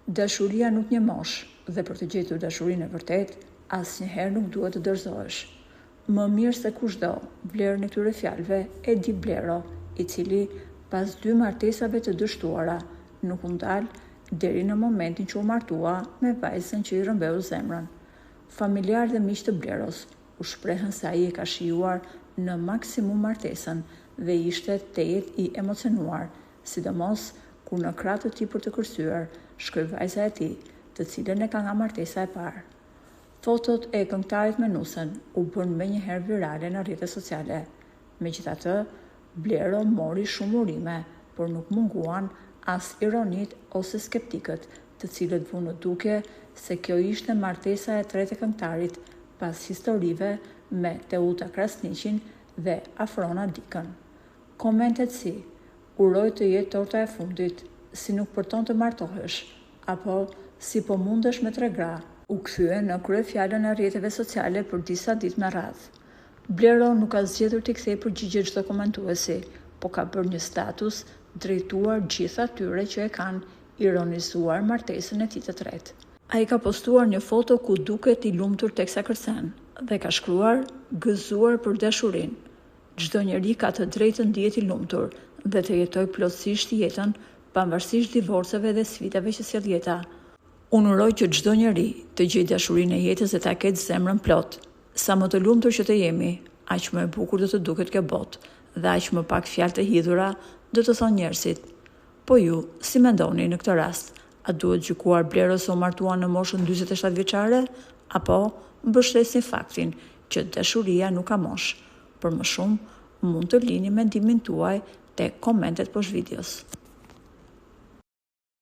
Dashuria nuk një mosh, dhe për të gjetur dashurinë e vërtet, asnjëherë nuk duhet të dorëzohesh. Më mirë se kushdo, vlerën e këtyre fjalëve e di Blero, i cili pas 2 martesave të dështuara, nuk u ndal deri në momentin që u martua me vajzën që i rrëmbeu zemrën. Familjar dhe miq të Bleros u shprehën se ai e ka shijuar në maksimum martesën dhe ishte tejet i emocionuar, sidomos kur në krah të tij për të kërcyer, shkoi vajza e tij, të cilën e ka nga martesa e parë. Fotot e këngëtarit me Nusën u bën menjëherë virale në rrjetet sociale. Megjithatë, Blero mori shumë urime, por nuk munguan as ironit ose skeptikët, të cilët vunë duke se kjo ishte martesa e tretë e këngëtarit pas historive me Teuta Krasniqin dhe Afrona Dikën. Komentet si: uroj të jetë torta e fundit, si nuk përton të martohesh, apo si po mundesh me 3 gra, u kthye në kryefjalën e rrjeteve sociale për disa ditë me radhë. Blero nuk ka zgjedhur t'i kthejë përgjigje çdo komentuesi, po ka bërë një status drejtuar gjithë atyre që e kanë ironizuar martesën e tij të tretë. Ai ka postuar një foto ku duket i lumtur teksa kërcen dhe ka shkruar: gëzuar për dashurinë. Çdo njeri ka të drejtën të jetë i lumtur dhe të jetojë plotësisht jetën, pavarësisht divorceve dhe sfidave që sjell jeta. Unë uroj që çdo njeri të gjejë dashurinë e jetës dhe ta ketë zemrën plot. Sa më të lumtur që të jemi, aq më e bukur do të duket kjo botë dhe aq më pak fjalë të hidhura do të thonë njerëzit. Po ju, si mendoni në këtë rast? A duhet gjykuar Blero se u martua në moshën 47 vjeçare, apo mbështesni faktin që dashuria nuk ka moshë? Për më shumë, mund të lini mendimin tuaj tek komentet poshtë videos.